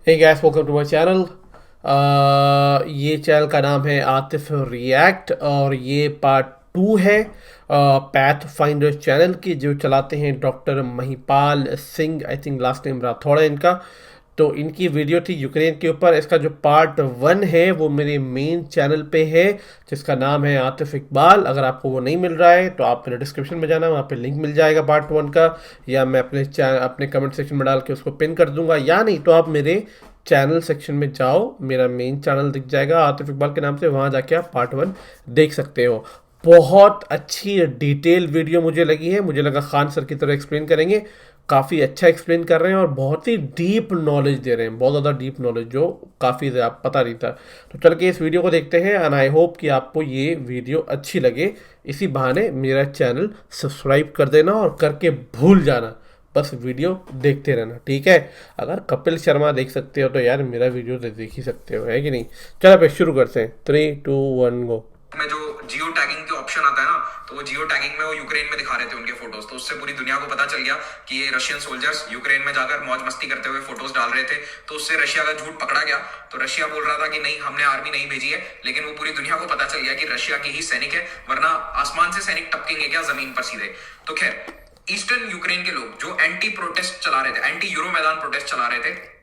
Hey guys, welcome to my channel. ये channel का नाम है आतिफ रिएक्ट और ये पार्ट 2 है पैथ फाइंडर चैनल की, जो चलाते हैं doctor Mahipal Singh. I think last name Rathore है इनका। तो इनकी वीडियो थी यूक्रेन के ऊपर। इसका जो पार्ट 1 है वो मेरे मेन चैनल पे है, जिसका नाम है आतिफ इकबाल। अगर आपको वो नहीं मिल रहा है तो आप मेरे डिस्क्रिप्शन में जाना, वहाँ पे लिंक मिल जाएगा पार्ट 1 का, या मैं अपने कमेंट सेक्शन में डाल के उसको पिन कर दूंगा, या नहीं तो आप मेरे चैनल सेक्शन में जाओ, मेरा मेन चैनल दिख जाएगा आतिफ इकबाल के नाम से, वहाँ जाके आप पार्ट 1 देख सकते हो। बहुत अच्छी डिटेल वीडियो मुझे लगी है। मुझे लगा खान सर की तरह एक्सप्लेन करेंगे। काफ़ी अच्छा एक्सप्लेन कर रहे हैं और बहुत ही डीप नॉलेज दे रहे हैं, बहुत ज़्यादा डीप नॉलेज, जो काफ़ी पता नहीं था। तो चल के इस वीडियो को देखते हैं एंड आई होप कि आपको ये वीडियो अच्छी लगे। इसी बहाने मेरा चैनल सब्सक्राइब कर देना और करके भूल जाना, बस वीडियो देखते रहना, ठीक है। अगर कपिल शर्मा देख सकते हो तो यार मेरा वीडियो तो देख ही सकते हो, है कि नहीं। चलो अब शुरू करते हैं। 3 2 1 गो। में जो जियो टैगिंग के ऑप्शन आता है ना, तो वो जियो टैगिंग में वो यूक्रेन में दिखा रहे थे उनके फोटोज। तो उससे पूरी दुनिया को पता चल गया कि ये रशियन सोल्जर्स यूक्रेन में जाकर मौज मस्ती करते हुए फोटोज डाल रहे थे। तो उससे रशिया का झूठ पकड़ा गया। तो रशिया बोल रहा था कि नहीं, हमने आर्मी नहीं भेजी है, लेकिन वो पूरी दुनिया को पता चल गया कि रशिया के ही सैनिक है, वरना आसमान से सैनिक टपकेंगे क्या जमीन पर सीधे। तो खैर, ईस्टर्न यूक्रेन के लोग जो एंटी प्रोटेस्ट चला रहे थे, एंटी यूरो मैदान प्रोटेस्ट चला रहे थे,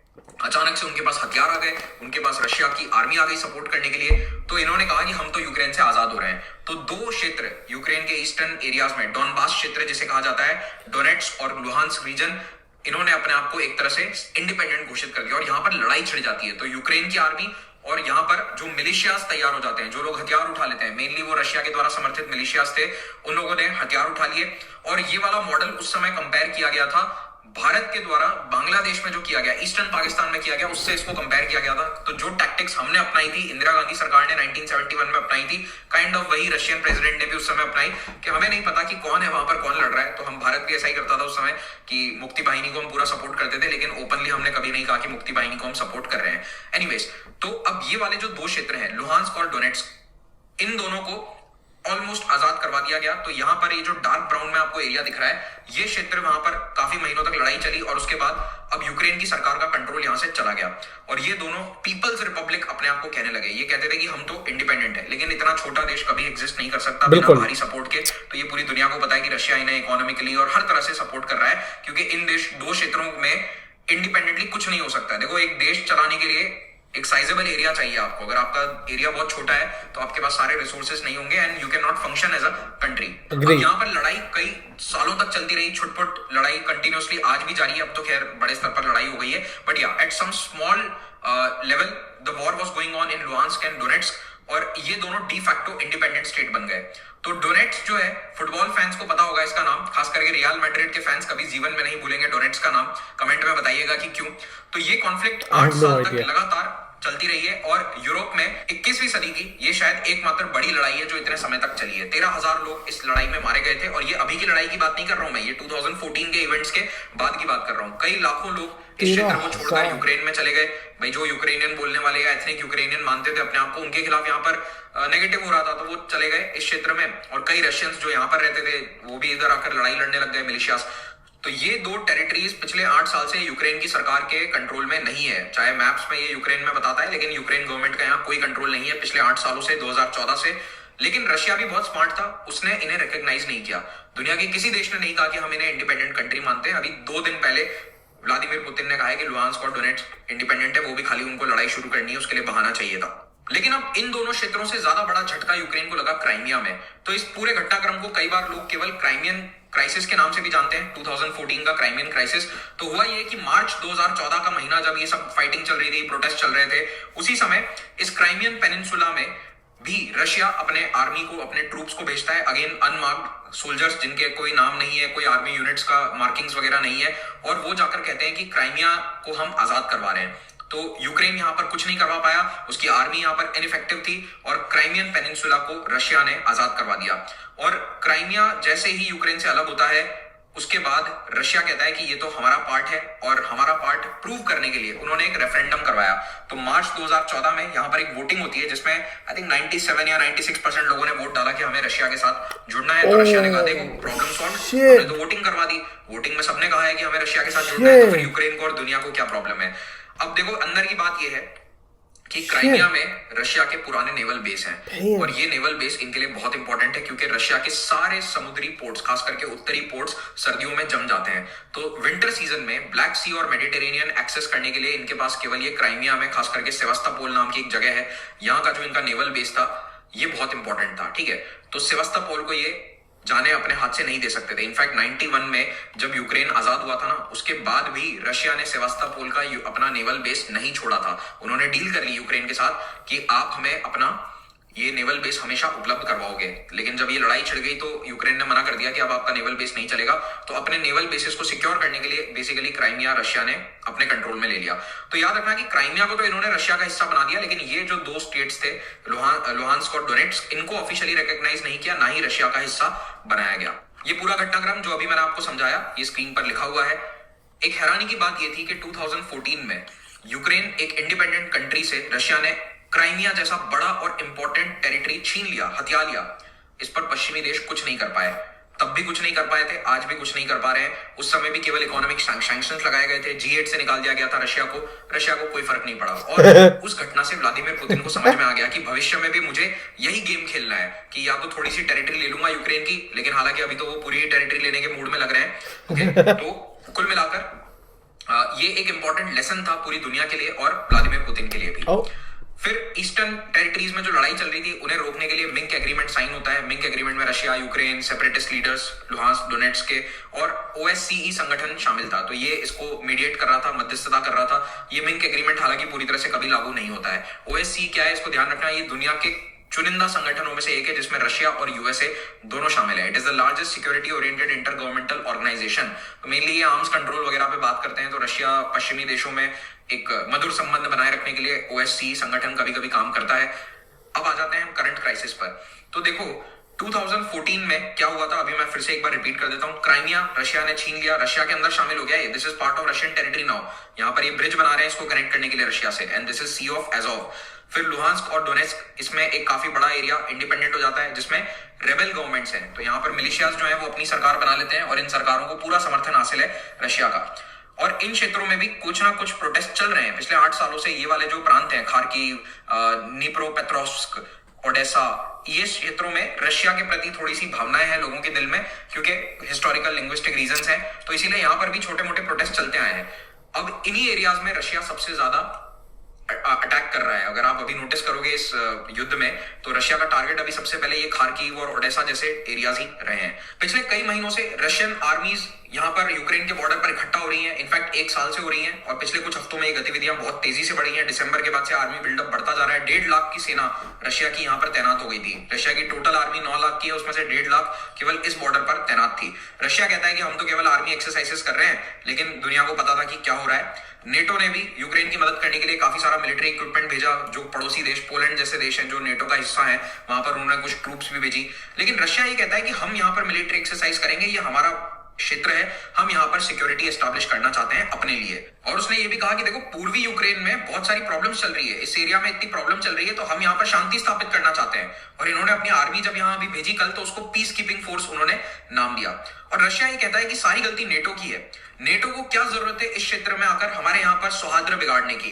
अचानक से उनके पास हथियार आ गए, उनके पास रशिया की आर्मी आ गई सपोर्ट करने के लिए। तो इन्होंने कहा कि हम तो यूक्रेन से आजाद हो रहे हैं। तो दो क्षेत्र यूक्रेन के ईस्टर्न एरियाज में, डॉनबास क्षेत्र जिसे कहा जाता है, डोनेट्स्क और लुहांस्क रीजन, इन्होंने अपने आप को एक तरह से इंडिपेंडेंट घोषित कर दिया और यहाँ पर लड़ाई छिड़ जाती है। तो यूक्रेन की आर्मी और यहाँ पर जो मिलिशियाज तैयार हो जाते हैं, जो लोग हथियार उठा लेते हैं, मेनली वो रशिया के द्वारा समर्थित मिलिशियाज थे, उन लोगों ने हथियार उठा लिए। और ये वाला मॉडल उस समय कंपेयर किया गया था भारत के द्वारा बांग्लादेश में जो किया गया, ईस्टर्न पाकिस्तान में किया गया, उससे इसको कंपेयर किया गया था। तो जो टैक्टिक्स हमने अपनाई थी, इंदिरा गांधी सरकार ने 1971 में अपनाई थी, काइंड ऑफ वही रशियन प्रेसिडेंट ने भी उस समय अपनाई कि हमें नहीं पता कि कौन है वहां पर, कौन लड़ रहा है। तो हम भारत भी ऐसा ही करता था उस समय कि मुक्ति बाहिनी को हम पूरा सपोर्ट करते थे, लेकिन ओपनली हमने कभी नहीं कहा कि मुक्ति बाहिनी को हम सपोर्ट कर रहे हैं। एनीवेज, तो अब ये वाले जो दो क्षेत्र हैं, लुहांस्क और डोनेट्स्क, इन दोनों को ऑलमोस्ट आजाद करवा दिया गया। तो यहाँ पर ये जो डार्क ब्राउन में आपको एरिया दिख रहा है, ये क्षेत्र, वहां पर काफी महीनों तक लड़ाई चली और उसके बाद अब यूक्रेन की सरकार का कंट्रोल यहाँ से चला गया। और ये दोनों पीपल्स रिपब्लिक अपने आप को कहने लगे। ये कहते थे कि हम तो इंडिपेंडेंट है, लेकिन इतना छोटा देश कभी एग्जिस्ट नहीं कर सकता बिना बाहरी सपोर्ट के। तो ये पूरी दुनिया को पता है कि रशिया इन्हें इकोनॉमिकली और हर तरह से सपोर्ट कर रहा है, क्योंकि इन दो क्षेत्रों में इंडिपेंडेंटली कुछ नहीं हो सकता। देखो, एक देश चलाने के लिए एक साइजेबल एरिया चाहिए आपको। अगर आपका एरिया बहुत छोटा है तो आपके पास सारे रिसोर्सेज नहीं होंगे and you can not function as a country. अब यहाँ पर लड़ाई कई सालों तक चलती रही, छुटपुट लड़ाई कंटिन्यूअसली आज भी जारी है। अब तो खैर बड़े स्तर पर लड़ाई हो गई है, बट या at some small level the war was going on in Luhansk and Donetsk, और ये दोनों डी फैक्टो इंडिपेंडेंट स्टेट बन गए। तो डोनेट्स्क जो है, फुटबॉल फैंस को पता होगा इसका नाम, खास करके रियल मैड्रिड के फैंस कभी जीवन में नहीं भूलेंगे डोनेट्स्क का नाम। कमेंट में बताइएगा कि क्यों। तो ये कॉन्फ्लिक्ट 8 साल तक लगातार चलती रही है और यूरोप में 21वीं सदी की ये शायद एकमात्र बड़ी लड़ाई है जो इतने समय तक चली है। 13,000 लोग इस लड़ाई में मारे गए थे। और ये अभी की लड़ाई की बात नहीं कर रहा हूं मैं, ये 2014 के इवेंट्स के बाद की बात कर रहा हूं। कई लाखों लोग इस क्षेत्र को छोड़कर यूक्रेन में चले गए। भाई, जो यूक्रेनियन बोलने वाले या एथनिक यूक्रेनियन मानते थे अपने आप को, उनके खिलाफ यहाँ पर नेगेटिव हो रहा था, तो वो चले गए इस क्षेत्र में। और कई रशियंस जो यहाँ पर रहते थे वो भी इधर आकर लड़ाई लड़ने लग गए, मिलिशियास। तो ये दो टेरिटरीज पिछले 8 साल से यूक्रेन की सरकार के कंट्रोल में नहीं है। चाहे मैप्स में ये यूक्रेन में बताता है, लेकिन यूक्रेन गवर्नमेंट का यहाँ कोई कंट्रोल नहीं है पिछले 8 सालों से, 2014 से। लेकिन रशिया भी बहुत स्मार्ट था, उसने इन्हें रिकॉग्नाइज नहीं किया। दुनिया के किसी देश ने नहीं कहा कि हम इन्हें इंडिपेंडेंट कंट्री मानते हैं। अभी 2 दिन पहले व्लादिमीर पुतिन ने कहा है कि लुहांस्क और डोनेट्स्क इंडिपेंडेंट है, वो भी खाली उनको लड़ाई शुरू करनी है, उसके लिए बहाना चाहिए था। लेकिन अब इन दोनों क्षेत्रों से ज्यादा बड़ा झटका यूक्रेन को लगा क्राइमिया में। तो इस पूरे घटनाक्रम को कई बार लोग केवल क्राइमियन क्राइसिस के नाम से भी जानते हैं, 2014 का क्राइमियन क्राइसिस। तो हुआ ये कि मार्च 2014 का महीना, जब ये सब फाइटिंग चल रही थी, प्रोटेस्ट चल रहे थे, उसी समय इस क्राइमियन पेनिनसुला में भी रशिया अपने आर्मी को, अपने ट्रूप्स को भेजता है, अगेन अनमार्क्ड सोल्जर्स, जिनके कोई नाम नहीं है, कोई आर्मी यूनिट्स का मार्किंग्स वगैरह नहीं है, और वो जाकर कहते हैं कि क्राइमिया को हम आजाद करवा रहे हैं। तो यूक्रेन यहाँ पर कुछ नहीं करवा पाया, उसकी आर्मी यहाँ पर इनइफेक्टिव थी, और क्राइमियन पेनिनसुला को रशिया ने आजाद करवा दिया। और क्राइमिया जैसे ही यूक्रेन से अलग होता है, उसके बाद रशिया कहता है कि ये तो हमारा पार्ट है, और हमारा पार्ट प्रूव करने के लिए उन्होंने एक रेफरेंडम करवाया। तो मार्च 2014 में यहाँ पर एक वोटिंग होती है, जिसमें आई थिंक 97 या 96% लोगों ने वोट डाला कि हमें रशिया के साथ जुड़ना है। तो रशिया ने कहा देखो प्रॉब्लम सॉल्व, हमने तो वोटिंग करवा दी, वोटिंग में सबने कहा है कि हमें रशिया के साथ जुड़ना है, तो फिर यूक्रेन को और दुनिया को क्या प्रॉब्लम है। अब देखो अंदर की बात यह है कि क्राइमिया में रशिया के पुराने नेवल बेस हैं और ये नेवल बेस इनके लिए बहुत इंपॉर्टेंट है क्योंकि रशिया के सारे समुद्री पोर्ट्स, खास करके उत्तरी पोर्ट्स, सर्दियों में जम जाते हैं। तो विंटर सीजन में ब्लैक सी और मेडिटेरेनियन एक्सेस करने के लिए इनके पास केवल ये क्राइमिया में, खास करके सेवास्तोपोल नाम की एक जगह है, यहाँ का जो इनका नेवल बेस था ये बहुत इंपॉर्टेंट था। ठीक है, तो सेवास्तोपोल को ये जाने अपने हाथ से नहीं दे सकते थे। इनफैक्ट 91 में जब यूक्रेन आजाद हुआ था ना, उसके बाद भी रशिया ने सेवास्तोपोल का अपना नेवल बेस नहीं छोड़ा था। उन्होंने डील कर ली यूक्रेन के साथ कि आप हमें अपना ये नेवल बेस हमेशा उपलब्ध करवाओगे, लेकिन जब ये लड़ाई छिड़ गई तो यूक्रेन ने मना कर दिया कि अब आपका नेवल बेस नहीं चलेगा। तो अपने नेवल बेसिस को सिक्योर करने के लिए बेसिकली क्राइमिया रशिया ने अपने कंट्रोल में ले लिया। तो याद रखना कि क्राइमिया को तो इन्होंने रशिया का हिस्सा बना दिया, लेकिन ये जो दो स्टेट्स थे लुहांस्क और डोनेट्स्क, इनको ऑफिशियली रिकॉग्नाइज नहीं किया, ना ही रशिया का हिस्सा बनाया गया। ये पूरा घटनाक्रम जो अभी मैंने आपको समझाया ये स्क्रीन पर लिखा हुआ है। एक हैरानी की बात ये थी कि 2014 में यूक्रेन एक इंडिपेंडेंट कंट्री से रशिया ने क्राइमिया जैसा बड़ा और इंपॉर्टेंट टेरिटरी छीन लिया, हथिया लिया। इस पर पश्चिमी देश कुछ नहीं कर पाए, तब भी कुछ नहीं कर पाए थे, आज भी कुछ नहीं कर पा रहे हैं। उस समय भी केवल इकोनॉमिक सैंक्शंस लगाए गए थे, G8 से निकाल दिया गया था रशिया को कोई फर्क नहीं पड़ा। और उस घटना से व्लादिमीर पुतिन को समझ में आ गया कि भविष्य में भी मुझे यही गेम खेलना है कि या तो थोड़ी सी टेरिटरी ले लूंगा यूक्रेन की, लेकिन हालांकि अभी तो वो पूरी टेरिटरी लेने के मूड में लग रहे हैं। ओके, तो कुल मिलाकर ये एक इंपॉर्टेंट लेसन था पूरी दुनिया के लिए और व्लादिमीर पुतिन के लिए भी। फिर ईस्टर्न टेरिटरीज में जो लड़ाई चल रही थी उन्हें रोकने के लिए मिंक एग्रीमेंट साइन होता है। मिंक एग्रीमेंट में Russia, Ukraine, separatist leaders, Luhansk, Donetsk के और OSCE संगठन शामिल था। तो ये इसको मीडिएट कर रहा था, मध्यस्थता कर रहा था। ये मिंक एग्रीमेंट हालांकि पूरी तरह से कभी लागू नहीं होता है। OSCE क्या है इसको ध्यान रखना, ये दुनिया के चुनिंदा संगठनों में से एक है जिसमें रशिया और USA दोनों शामिल है। It is the largest security oriented inter governmental organisation. Mainly ये आर्म्स कंट्रोल वगैरह पे बात करते हैं। तो रशिया पश्चिमी देशों में एक मधुर संबंध बनाए रखने के लिए OSCE संगठन कभी कभी काम करता है। अब आ जाते हैं करंट क्राइसिस पर। तो देखो 2014 में क्या हुआ था, अभी मैं फिर से एक बार रिपीट कर देता हूं। क्राइमिया रशिया ने छीन लिया, रशिया के अंदर शामिल हो गया ये। This is part of Russian territory now. यहाँ पर ये ब्रिज बना रहे हैं इसको कनेक्ट करने के लिए रशिया से, and this is sea of Azov. फिर लुहांस्क और डोनेट्स्क, इसमें एक काफी बड़ा एरिया इंडिपेंडेंट हो जाता है जिसमें रेबेल गवर्नमेंट्स हैं। तो यहाँ पर मिलिशियाज जो है वो अपनी सरकार बना लेते हैं और इन सरकारों को पूरा समर्थन हासिल है रशिया का। और इन क्षेत्रों में भी कुछ ना कुछ प्रोटेस्ट चल रहे हैं पिछले 8 सालों से। ये वाले जो प्रांत हैं, खार्किव, निप्रोपेट्रोव्स्क, ओडेसा, ये क्षेत्रों में रशिया के प्रति थोड़ी सी भावनाएं हैं लोगों के दिल में क्योंकि हिस्टोरिकल लिंग्विस्टिक रीजंस हैं। तो इसीलिए यहाँ पर भी छोटे मोटे प्रोटेस्ट चलते आए हैं। अब इन्हीं एरियाज में रशिया सबसे ज्यादा अटैक कर रहा है। अगर आप अभी नोटिस करोगे इस युद्ध में तो रशिया का टारगेट अभी सबसे पहले ये खार्किव और ओडेसा जैसे एरियाज ही रहे हैं। पिछले कई महीनों से रशियन आर्मीज यहाँ पर यूक्रेन के बॉर्डर पर इकट्ठा हो रही हैं। इनफैक्ट 1 साल से हो रही हैं और पिछले कुछ हफ्तों में ये गतिविधियां बहुत तेजी से बढ़ी हैं। दिसंबर के बाद से आर्मी बिल्डअप बढ़ता जा रहा है। 1.5 लाख की सेना रशिया की यहाँ पर तैनात हो गई थी। रशिया की टोटल आर्मी 9 लाख की है, उसमें से 1.5 लाख केवल इस बॉर्डर पर तैनात थी। रशिया कहता है कि हम तो केवल आर्मी एक्सरसाइजेस कर रहे हैं, लेकिन दुनिया को पता था कि क्या हो रहा है। नेटो ने भी यूक्रेन की मदद करने के लिए काफी सारा मिलिट्री इक्विपमेंट भेजा। जो पड़ोसी देश पोलैंड जैसे देश हैं जो नेटो का हिस्सा है, वहां पर उन्होंने कुछ ट्रूप्स भी भेजी। लेकिन रशिया ये कहता है कि हम यहाँ पर मिलिट्री एक्सरसाइज करेंगे, ये हमारा क्षेत्र है, हम यहाँ पर सिक्योरिटी एस्टैब्लिश करना चाहते हैं अपने लिए। और उसने ये भी कहा कि देखो पूर्वी यूक्रेन में बहुत सारी प्रॉब्लम्स चल रही है, इस एरिया में इतनी प्रॉब्लम चल रही है, तो हम यहाँ पर शांति स्थापित करना चाहते हैं। और इन्होंने अपनी आर्मी जब यहाँ अभी भेजी कल, तो उसको पीस कीपिंग फोर्स उन्होंने नाम दिया। और रशिया ये कहता है कि सारी गलती नेटो की है। नेटो को क्या जरूरत है इस क्षेत्र में आकर हमारे यहाँ पर सौहार्द बिगाड़ने की।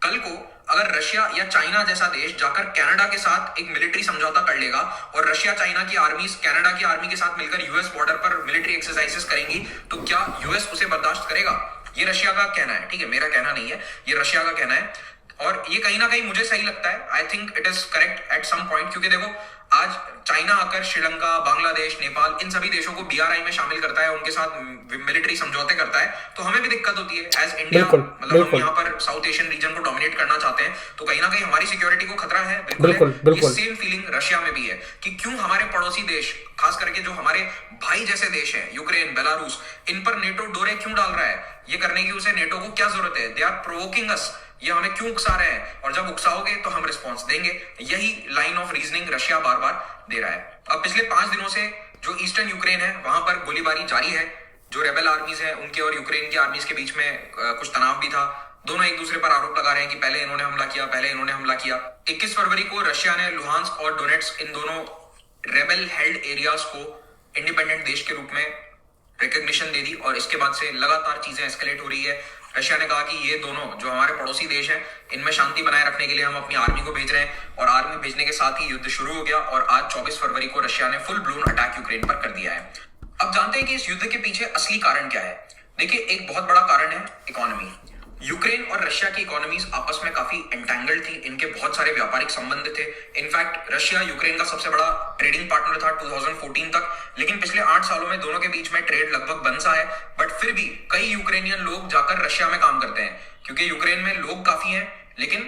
कल को अगर रशिया या चाइना जैसा देश जाकर कनाडा के साथ एक मिलिट्री समझौता कर लेगा और रशिया चाइना की आर्मी कनाडा की आर्मी के साथ मिलकर यूएस बॉर्डर पर मिलिट्री एक्सरसाइजेस करेंगी, तो क्या यूएस उसे बर्दाश्त करेगा? ये रशिया का कहना है, ठीक है, मेरा कहना नहीं है, ये रशिया का कहना है। और ये कहीं ना कहीं मुझे सही लगता है। I think it is correct at some point, क्योंकि देखो आज चाइना आकर श्रीलंका, बांग्लादेश, नेपाल, इन सभी देशों को BRI में शामिल करता है, उनके साथ मिलिट्री समझौते करता है, तो हमें भी दिक्कत होती है एज इंडिया। मतलब हम यहाँ पर साउथ एशियन रीजन को डोमिनेट करना चाहते हैं, तो कहीं ना कहीं हमारी सिक्योरिटी को खतरा है। बिल्कुल ये सेम फीलिंग रशिया में भी है कि क्यों हमारे पड़ोसी देश, खास करके जो हमारे भाई जैसे देश हैं, यूक्रेन, बेलारूस, इन पर नेटो डोरे क्यों डाल रहा है? ये करने की उसे नेटो को क्या जरूरत है? दे आर प्रोवोकिंग अस, ये हमें क्यों उकसा रहे हैं, और जब उकसाओगे तो हम रिस्पॉन्स देंगे। यही लाइन ऑफ रीजनिंग रशिया बार बार दे रहा है। अब पिछले 5 दिनों से जो ईस्टर्न यूक्रेन है वहां पर गोलीबारी जारी है। जो रेबेल आर्मीज हैं उनके और यूक्रेन की आर्मीज के बीच में कुछ तनाव भी था। दोनों एक दूसरे पर आरोप लगा रहे हैं कि पहले इन्होंने हमला किया, पहले इन्होंने हमला किया। 21 फरवरी को रशिया ने लुहांस्क और डोनेट्स्क, इन दोनों रेबेल हेल्ड एरियाज को इंडिपेंडेंट देश के रूप में रिकॉग्निशन दे दी, और इसके बाद से लगातार चीजें एस्केलेट हो रही है। रशिया ने कहा कि ये दोनों जो हमारे पड़ोसी देश हैं, इनमें शांति बनाए रखने के लिए हम अपनी आर्मी को भेज रहे हैं, और आर्मी भेजने के साथ ही युद्ध शुरू हो गया और आज 24 फरवरी को रशिया ने फुल ब्लोन अटैक यूक्रेन पर कर दिया है। अब जानते हैं कि इस युद्ध के पीछे असली कारण क्या है। देखिए, एक बहुत बड़ा कारण है इकोनॉमी। यूक्रेन और रशिया की इकोनॉमीज आपस में काफी एंटेंगल्ड थी, इनके बहुत सारे व्यापारिक संबंध थे। इनफैक्ट रशिया यूक्रेन का सबसे बड़ा ट्रेडिंग पार्टनर था 2014 तक, लेकिन पिछले 8 सालों में दोनों के बीच में ट्रेड लगभग बंद सा है। बट फिर भी कई यूक्रेनियन लोग जाकर रशिया में काम करते हैं, क्योंकि यूक्रेन में लोग काफी हैं लेकिन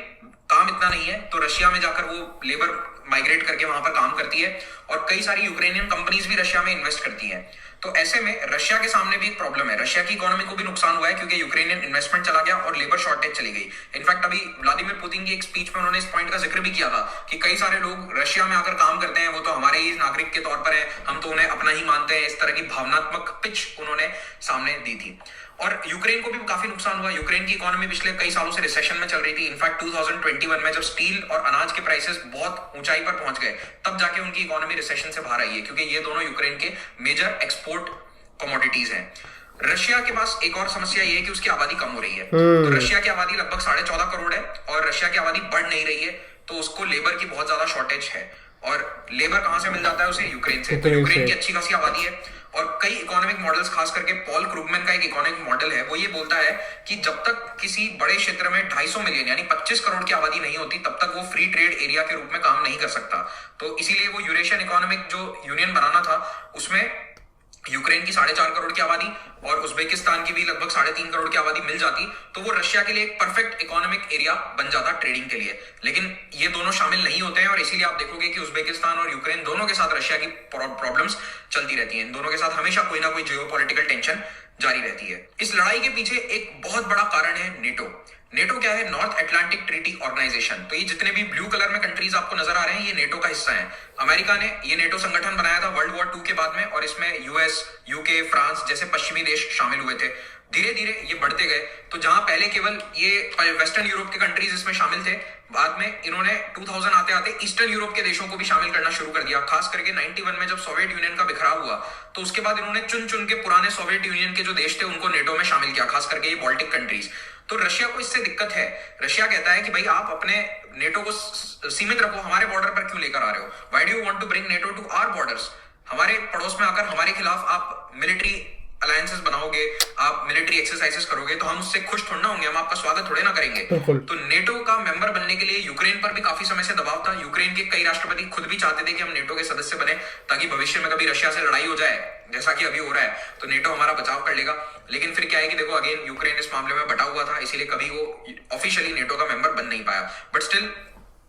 काम इतना नहीं है, तो रशिया में जाकर वो लेबर माइग्रेट करके वहां पर काम करती है, और कई सारी यूक्रेनियन कंपनीज भी रशिया में इन्वेस्ट करती हैं। तो ऐसे में रशिया के सामने भी एक प्रॉब्लम है, रशिया की इकोनॉमी को भी नुकसान हुआ है, क्योंकि यूक्रेनियन इन्वेस्टमेंट चला गया और लेबर शॉर्टेज चली गई। इनफैक्ट अभी व्लादिमीर पुतिन की एक स्पीच में उन्होंने इस पॉइंट का जिक्र भी किया था कि कई सारे लोग रशिया में आकर काम करते हैं, वो तो हमारे ही नागरिक के तौर पर है, हम तो उन्हें अपना ही मानते हैं। इस तरह की भावनात्मक पिच उन्होंने सामने दी थी। और यूक्रेन को भी काफी नुकसान हुआ। यूक्रेन की इकोनॉमी पिछले कई सालों से रिसेशन में चल रही थी। इनफैक्ट 2021 में जब स्टील और अनाज के प्राइसेस बहुत ऊंचाई पर पहुंच गए, तब जाके उनकी इकोनॉमी रिसेशन से बाहर आई है, क्योंकि ये दोनों यूक्रेन के मेजर एक्सपोर्ट कमोडिटीज हैं। रशिया के पास एक और समस्या ये है कि उसकी आबादी कम हो रही है। तो रशिया की आबादी लगभग 14.5 करोड़ है और रशिया की आबादी बढ़ नहीं रही है, तो उसको लेबर की बहुत ज्यादा शॉर्टेज है। और लेबर कहां से मिल जाता है उसे? यूक्रेन से। तो यूक्रेन की अच्छी खासी आबादी है, और कई इकोनॉमिक मॉडल्स, खास करके पॉल क्रूगमैन का एक इकोनॉमिक मॉडल है, वो ये बोलता है कि जब तक किसी बड़े क्षेत्र में 250 मिलियन यानी 25 करोड़ की आबादी नहीं होती, तब तक वो फ्री ट्रेड एरिया के रूप में काम नहीं कर सकता। तो इसीलिए वो यूरेशियन इकोनॉमिक जो यूनियन बनाना था, उसमें यूक्रेन की 4.5 करोड़ की आबादी और उज्बेकिस्तान की भी लगभग 3.5 करोड़ की आबादी मिल जाती, तो वो रशिया के लिए एक परफेक्ट इकोनॉमिक एरिया बन जाता ट्रेडिंग के लिए। लेकिन ये दोनों शामिल नहीं होते हैं, और इसीलिए आप देखोगे कि उज्बेकिस्तान और यूक्रेन दोनों के साथ रशिया की प्रॉब्लम्स चलती रहती हैं। दोनों के साथ हमेशा कोई ना कोई जियोपॉलिटिकल टेंशन जारी रहती है। इस लड़ाई के पीछे एक बहुत बड़ा कारण है नेटो। नेटो क्या है? North Atlantic Treaty Organisation. तो ये जितने भी ब्लू कलर में कंट्रीज आपको नजर आ रहे हैं, ये नेटो का हिस्सा है। अमेरिका ने ये नेटो संगठन बनाया था वर्ल्ड वॉर 2 के बाद में, और इसमें यूएस, यूके, फ्रांस जैसे पश्चिमी देश शामिल हुए थे। धीरे धीरे ये बढ़ते गए, तो जहां पहले केवल ये वेस्टर्न यूरोप के कंट्रीज इसमें शामिल थे, बाद में इन्होंने 2000 आते आते ईस्टर्न यूरोप के देशों को भी शामिल करना शुरू कर दिया। खास करके 91 में जब सोवियत यूनियन का बिखराव हुआ, तो उसके बाद इन्होंने चुन चुन के पुराने सोवियत यूनियन के जो देश थे उनको नेटो में शामिल किया, खास करके ये बाल्टिक कंट्रीज। तो रशिया को इससे दिक्कत है। रशिया कहता है कि भाई आप अपने नेटो को सीमित रखो, हमारे बॉर्डर पर क्यों लेकर आ रहे हो? Why do you want to bring NATO to our borders? हमारे पड़ोस में आकर हमारे खिलाफ आप मिलिट्री अलायंसेस बनाओगे, आप मिलिट्री एक्सरसाइजेस करोगे, तो हम उससे खुश थोड़ा ना होंगे, हम आपका स्वागत थोड़े ना करेंगे। तो नेटो का मेंबर बनने के लिए यूक्रेन पर भी काफी समय से दबाव था। यूक्रेन के कई राष्ट्रपति खुद भी चाहते थे कि हम नेटो के सदस्य बने, ताकि भविष्य में कभी रशिया से लड़ाई हो जाए, जैसा कि अभी हो रहा है, तो नेटो हमारा बचाव कर लेगा। लेकिन फिर क्या है कि देखो, अगेन यूक्रेन इस मामले में बटा हुआ था, इसीलिए कभी वो ऑफिशियली नेटो का मेंबर बन नहीं पाया। बट स्टिल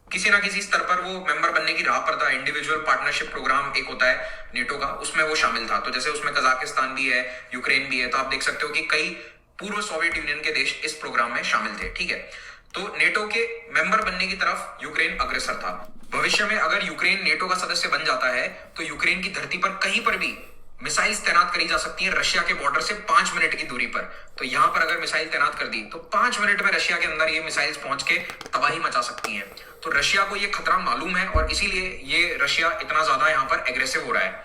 किसी ना किसी स्तर पर वो मेंबर बनने की राह पर था। इंडिविजुअल पार्टनरशिप प्रोग्राम एक होता है नेटो का, उसमें वो शामिल था। तो जैसे उसमें कजाकिस्तान भी है, यूक्रेन भी है, तो आप देख सकते हो कि कई पूर्व सोवियत यूनियन के देश इस प्रोग्राम में शामिल थे। ठीक है, तो नेटो के मेंबर बनने की तरफ यूक्रेन अग्रसर था। भविष्य में अगर यूक्रेन नेटो का सदस्य बन जाता है, तो यूक्रेन की धरती पर कहीं पर भी मिसाइल्स तैनात करी जा सकती है रशिया के बॉर्डर से 5 मिनट की दूरी पर। तो यहां पर अगर मिसाइल तैनात कर दी, तो 5 मिनट में रशिया के अंदर ये मिसाइल्स पहुंच के तबाही मचा सकती हैं। तो रशिया को ये खतरा मालूम है, और इसीलिए ये रशिया इतना ज्यादा यहाँ पर एग्रेसिव हो रहा है।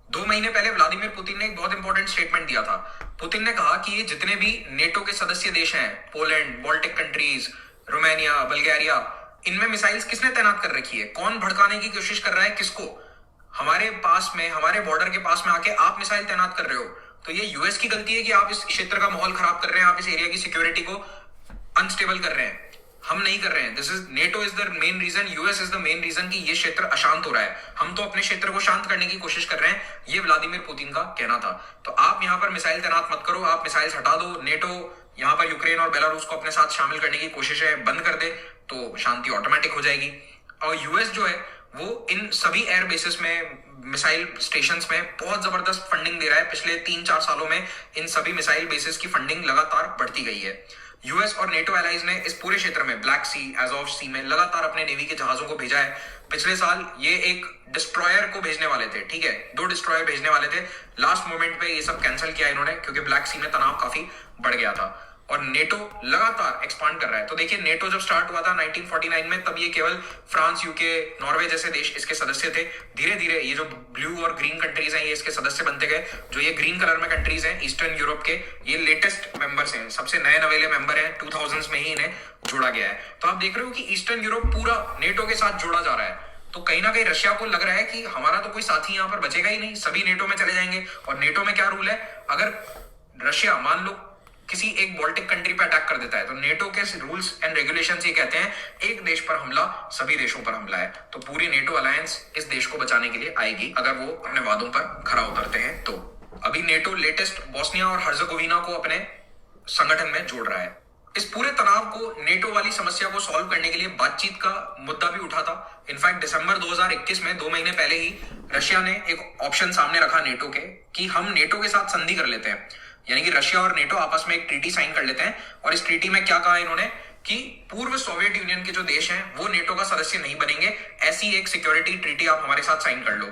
2 महीने पहले व्लादिमीर पुतिन ने एक बहुत इंपॉर्टेंट स्टेटमेंट दिया था। पुतिन ने कहा कि ये जितने भी नेटो के सदस्य देश हैं, Poland, Baltic countries, Romania, Bulgaria, इनमें मिसाइल्स किसने तैनात कर रखी है? कौन भड़काने की कोशिश कर रहा है किसको? हमारे पास में, हमारे बॉर्डर के पास में आके आप मिसाइल तैनात कर रहे हो। तो ये यूएस की गलती है कि आप इस क्षेत्र का माहौल खराब कर रहे हैं, आप इस एरिया की सिक्योरिटी को अनस्टेबल कर रहे हैं। हम नहीं कर रहे हैं। This is NATO is the main reason, US is the main reason कि ये क्षेत्र अशांत हो रहा है। हम तो अपने क्षेत्र को शांत करने की कोशिश कर रहे हैं, ये व्लादिमीर पुतिन का कहना था। तो आप यहाँ पर मिसाइल तैनात मत करो, आप मिसाइल हटा दो। नेटो यहाँ पर यूक्रेन और बेलारूस को अपने साथ शामिल करने की कोशिश है, बंद कर दे तो शांति ऑटोमेटिक हो जाएगी। और यूएस जो है वो इन सभी एयर बेसिस में, मिसाइल स्टेशंस में बहुत जबरदस्त फंडिंग दे रहा है। पिछले 3-4 सालों में इन सभी मिसाइल बेसिस की फंडिंग लगातार बढ़ती गई है। यूएस और नेटो एलाइज ने इस पूरे क्षेत्र में, ब्लैक सी, अज़ोव सी में लगातार अपने नेवी के जहाजों को भेजा है। पिछले साल ये एक डिस्ट्रॉयर को भेजने वाले थे, ठीक है, 2 डिस्ट्रॉयर भेजने वाले थे। लास्ट मोमेंट पे ये सब कैंसिल किया इन्होंने, क्योंकि ब्लैक सी में तनाव काफी बढ़ गया था। और नेटो लगातार एक्सपांड कर रहा है। तो देखिए नेटो जब स्टार्ट हुआ था 1949 में, तब ये केवल फ्रांस, यूके, नॉर्वे जैसे देश इसके सदस्य थे। धीरे धीरे ये जो ब्लू और ग्रीन कंट्रीज हैं ये इसके सदस्य बनते गए। जो ये ग्रीन कलर में कंट्रीज हैं ईस्टर्न यूरोप के, ये लेटेस्ट मेंबर्स हैं, सबसे नए नवेले मेंबर हैं, 2000s में ही इन्हें जोड़ा गया है। तो आप देख रहे हो कि ईस्टर्न यूरोप पूरा नेटो के साथ जोड़ा जा रहा है। तो कहीं ना कहीं रशिया को लग रहा है कि हमारा तो कोई साथी यहाँ पर बचेगा ही नहीं, सभी नेटो में चले जाएंगे। और नेटो में क्या रूल है, अगर रशिया मान लो किसी एक बाल्टिक कंट्री पर अटैक कर देता है तो नेटो के रूल्स एंड रेगुलेशंस ये कहते हैं एक देश पर हमला सभी देशों पर हमला है। तो पूरी नेटो अलायंस इस देश को बचाने के लिए आएगी अगर वो अपने वादों पर खरा उतरते हैं। तो अभी नेटो लेटेस्ट बोस्निया और हर्जेगोविना को अपने संगठन में जोड़ रहा है। इस पूरे तनाव को, नेटो वाली समस्या को सॉल्व करने के लिए बातचीत का मुद्दा भी उठा था। इनफैक्ट दिसंबर 2021 में 2 महीने पहले ही रशिया ने एक ऑप्शन सामने रखा नेटो के कि हम नेटो के साथ संधि कर लेते हैं, यानी कि रशिया और नेटो आपस में एक ट्रीटी साइन कर लेते हैं। और इस ट्रीटी में क्या कहा इन्होंने कि पूर्व सोवियत यूनियन के जो देश हैं वो नेटो का सदस्य नहीं बनेंगे, ऐसी एक सिक्योरिटी ट्रीटी आप हमारे साथ साइन कर लो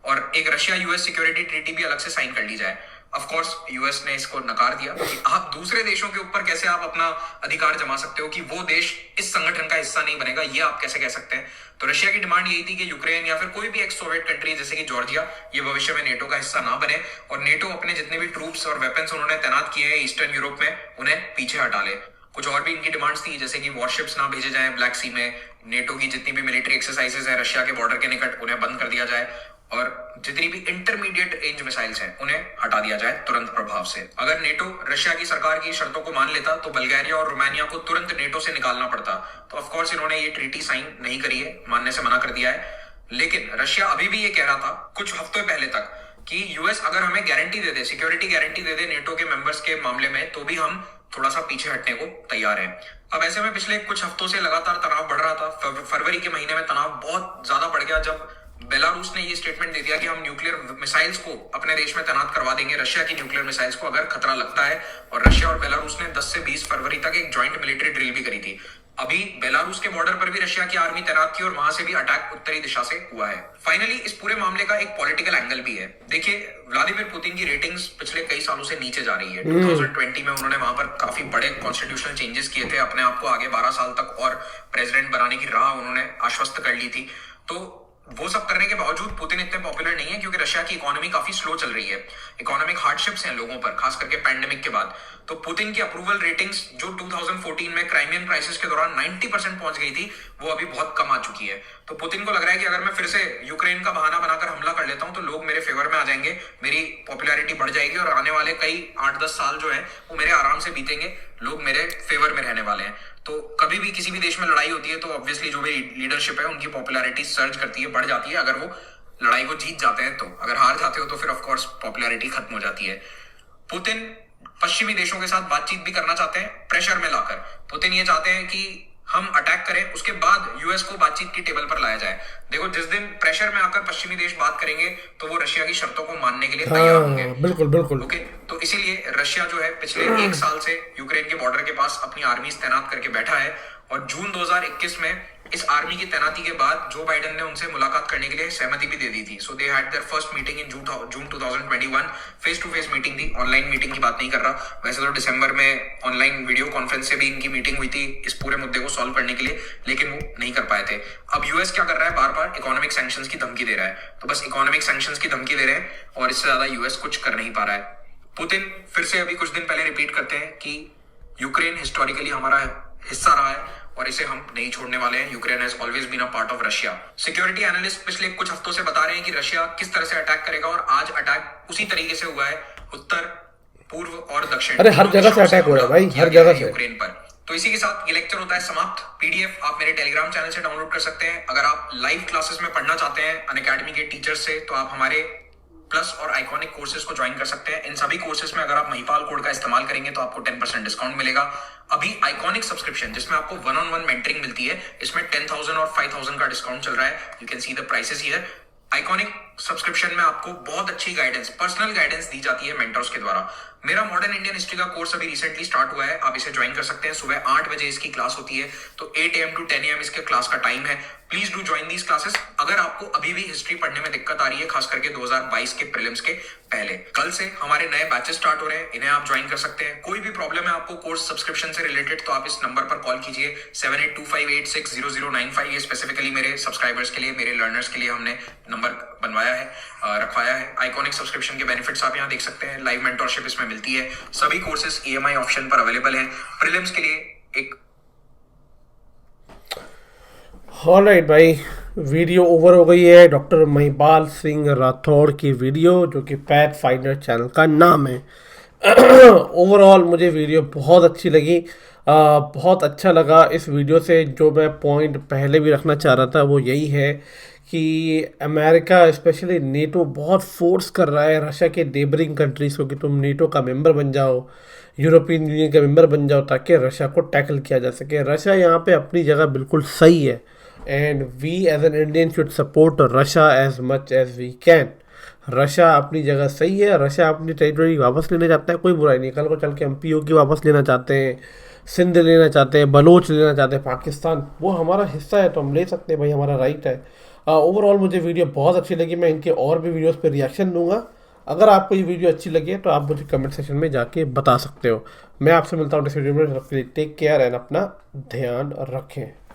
और एक रशिया यूएस सिक्योरिटी ट्रीटी भी अलग से साइन कर ली जाए। ऑफ कोर्स यूएस ने इसको नकार दिया कि आप दूसरे देशों के ऊपर कैसे आप अपना अधिकार जमा सकते हो कि वो देश इस संगठन का हिस्सा नहीं बनेगा, ये आप कैसे कह सकते हैं। तो रशिया की डिमांड यही थी कि यूक्रेन या फिर कोई भी एक्स सोवियत कंट्री जैसे कि जॉर्जिया ये भविष्य में नेटो का हिस्सा ना बने और नेटो अपने जितने भी ट्रूप्स और वेपन्स उन्होंने तैनात किए हैं ईस्टर्न यूरोप में उन्हें पीछे हटा ले। कुछ और भी इनकी डिमांड्स थी जैसे कि वॉरशिप्स ना भेजे जाएं ब्लैक सी में, नेटो की जितनी भी मिलिट्री एक्सरसाइजेस है रशिया के बॉर्डर के निकट उन्हें बंद कर दिया जाए और जितनी भी इंटरमीडिएट रेंज मिसाइल्स हैं उन्हें हटा दिया जाए तुरंत प्रभाव से। अगर नेटो रशिया की सरकार की शर्तों को मान लेता तो बल्गारिया और रोमानिया को तुरंत नेटो से निकालना पड़ता। तो ऑफ कोर्स इन्होंने ये ट्रीटी साइन नहीं करी है, मानने से मना कर दिया है। लेकिन रशिया अभी भी ये कह रहा था कुछ हफ्तों पहले तक कि यूएस अगर हमें गारंटी दे दे, सिक्योरिटी गारंटी दे दे नेटो के मेंबर्स के मामले में, तो भी हम थोड़ा सा पीछे हटने को तैयार हैं। अब ऐसे में पिछले कुछ हफ्तों से लगातार तनाव बढ़ रहा था। फरवरी के महीने में तनाव बहुत ज्यादा बढ़ गया जब बेलारूस ने ये स्टेटमेंट दे दिया कि हम न्यूक्लियर मिसाइल्स को अपने देश में तैनात करवा देंगे, रशिया की न्यूक्लियर मिसाइल्स को अगर खतरा लगता है। और रशिया और बेलारूस ने 10 से 20 फरवरी तक एक जॉइंट मिलिट्री ड्रिल भी करी थी। अभी बेलारूस के बॉर्डर पर भी रशिया की आर्मी तैनात थी और वहां से भी अटैक उत्तरी दिशा से हुआ है। फाइनली इस पूरे मामले का एक पॉलिटिकल एंगल भी है। देखिए व्लादिमीर पुतिन की रेटिंग्स पिछले कई सालों से नीचे जा रही है। 2020 में उन्होंने वहां पर काफी बड़े कॉन्स्टिट्यूशनल चेंजेस किए थे, अपने आप को आगे 12 साल तक और प्रेसिडेंट बनाने की राह उन्होंने आश्वस्त कर ली थी। तो वो सब करने के बावजूद पुतिन इतने पॉपुलर नहीं है क्योंकि रशिया की इकोनॉमी काफी स्लो चल रही है। इकोनॉमिक हार्डशिप्स हैं लोगों पर, खास करके पैंडेमिक के बाद। तो पुतिन की अप्रूवल रेटिंग्स जो 2014 में क्राइमियन क्राइसिस के दौरान 90% पहुंच गई थी वो अभी बहुत कम आ चुकी है। तो पुतिन को लग रहा है कि अगर मैं फिर से यूक्रेन का बहाना बनाकर हमला कर लेता हूं तो लोग मेरे फेवर में आ जाएंगे, मेरी पॉपुलैरिटी बढ़ जाएगी और आने वाले कई 8-10 साल जो है वो मेरे आराम से बीतेंगे, लोग मेरे फेवर में रहने वाले हैं। तो कभी भी किसी भी देश में लड़ाई होती है तो ऑब्वियसली जो भी लीडरशिप है उनकी पॉपुलैरिटी सर्ज करती है, बढ़ जाती है अगर वो लड़ाई को जीत जाते हैं। तो अगर हार जाते हो तो फिर ऑफकोर्स पॉपुलैरिटी खत्म हो जाती है। पुतिन पश्चिमी देशों के साथ बातचीत भी करना चाहते हैं प्रेशर में लाकर। पुतिन ये चाहते हैं कि हम अटैक करें, उसके बाद यूएस को बातचीत की टेबल पर लाया जाए। देखो जिस दिन प्रेशर में आकर पश्चिमी देश बात करेंगे तो वो रशिया की शर्तों को मानने के लिए तैयार होंगे। बिल्कुल बिल्कुल। ओके, तो इसीलिए रशिया जो है पिछले 1 साल से यूक्रेन के बॉर्डर के पास अपनी आर्मी तैनात करके बैठा है और जून 2021 में इस आर्मी की तैनाती के बाद जो बाइडेन ने उनसे मुलाकात करने के लिए सहमति भी दे दी थी। So they had their first meeting in June 2021। Face to face meeting थी, ऑनलाइन मीटिंग की बात नहीं कर रहा। वैसे तो दिसंबर में ऑनलाइन वीडियो कॉन्फ्रेंस से भी इनकी मीटिंग हुई थी इस पूरे मुद्दे को सॉल्व करने के लिए, लेकिन वो नहीं कर पाए थे। अब यूएस क्या कर रहा है, बार बार इकोनॉमिक सैंक्शंस की धमकी दे रहा है। तो बस इकोनॉमिक सैंक्शंस की धमकी दे रहे हैं और इससे ज्यादा यूएस कुछ कर नहीं पा रहा है। पुतिन फिर से अभी कुछ दिन पहले रिपीट करते हैं कि यूक्रेन हिस्टोरिकली हमारा हिस्सा रहा है और इसे हम नहीं छोड़ने वाले हैं। Ukraine has always been a part of Russia. Security analyst पिछले कुछ हफ्तों से बता रहे हैं कि रशिया किस तरह से अटैक करेगा और आज अटैक उसी तरीके से हुआ है, उत्तर, पूर्व और दक्षिण। अरे हर जगह से अटैक हो रहा है भाई, हर जगह से यूक्रेन पर। तो इसी के साथ ये लेक्चर होता है समाप्त। पीडीएफ आप मेरे टेलीग्राम चैनल से डाउनलोड कर सकते हैं। अगर आप लाइव क्लासेस में पढ़ना चाहते हैं अनअकैडमी के टीचर्स से तो आप हमारे प्लस और आइकॉनिक कोर्सेज को ज्वाइन कर सकते हैं। इन सभी कोर्सेज में अगर आप महिपाल कोड का इस्तेमाल करेंगे तो आपको 10% डिस्काउंट मिलेगा। अभी आइकॉनिक सब्सक्रिप्शन जिसमें आपको 1-on-1 मेंटरिंग मिलती है, इसमें 10,000 और 5,000 का डिस्काउंट चल रहा है। You can see the prices here. Iconic subscription में आपको बहुत अच्छी गाइडेंस, पर्सनल गाइडेंस दी जाती है मेंटर्स के द्वारा। मेरा मॉडर्न इंडियन हिस्ट्री का कोर्स अभी रिसेंटली स्टार्ट हुआ है, आप इसे ज्वाइन कर सकते हैं। सुबह 8 बजे इसकी क्लास होती है, तो 8 AM to 10 AM इसके क्लास का टाइम है। Please do join these classes. अगर आपको अभी भी हिस्ट्री पढ़ने में दिक्कत आ रही है, खास करके 2022 के प्रीलिम्स के पहले, कल से हमारे नए बैचेस स्टार्ट हो रहे हैं, इन्हें आप ज्वाइन कर सकते हैं। कोई भी प्रॉब्लम है आपको कोर्स सब्सक्रिप्शन से रिलेटेड, तो आप इस नंबर पर कॉल कीजिए 7825860095। ये स्पेसिफिकली मेरे सब्सक्राइबर्स के लिए, मेरे लर्नर्स के लिए हमने नंबर बनवाया है, रखवाया है। आइकॉनिक सब्सक्रिप्शन के बेनिफिट्स आप यहाँ देख सकते हैं। लाइव मेंटरशिप इसमें मिलती है। सभी कोर्सेज EMI ऑप्शन पर अवेलेबल हैं। प्रीलिम्स के लिए एक ऑलराइट भाई, वीडियो ओवर हो गई है। डॉक्टर महिपाल सिंह राठौड़ की वीडियो, जो कि पैथ फाइंडर चैनल का नाम है। ओवरऑल मुझे वीडियो बहुत अच्छी लगी, बहुत अच्छा लगा इस वीडियो से। जो मैं पॉइंट पहले भी रखना चाह रहा था वो यही है कि अमेरिका, स्पेशली नेटो, बहुत फोर्स कर रहा है रशिया के नेबरिंग कंट्रीज़ को कि तुम नेटो का मेंबर बन जाओ, यूरोपियन यूनियन का मेंबर बन जाओ, ताकि रशिया को टैकल किया जा सके। रशिया यहाँ पे अपनी जगह बिल्कुल सही है, and we as an Indian should support Russia as much as we can. Russia अपनी जगह सही है, रशिया अपनी टेरिटरी वापस लेना चाहता है, कोई बुराई नहीं। कल को चल के हम POK वापस लेना चाहते हैं, सिंध लेना चाहते हैं, बलोच लेना चाहते हैं, पाकिस्तान, वो हमारा हिस्सा है तो हम ले सकते हैं भाई, हमारा राइट है। ओवरऑल मुझे वीडियो बहुत अच्छी लगी। मैं इनके और भी वीडियोस पे रिएक्शन दूंगा। अगर आपको ये वीडियो अच्छी लगी है तो आप मुझे कमेंट सेक्शन में जाके बता सकते हो। मैं आपसे मिलता हूँ नेक्स्ट वीडियो में। टेक केयर एंड अपना ध्यान रखें।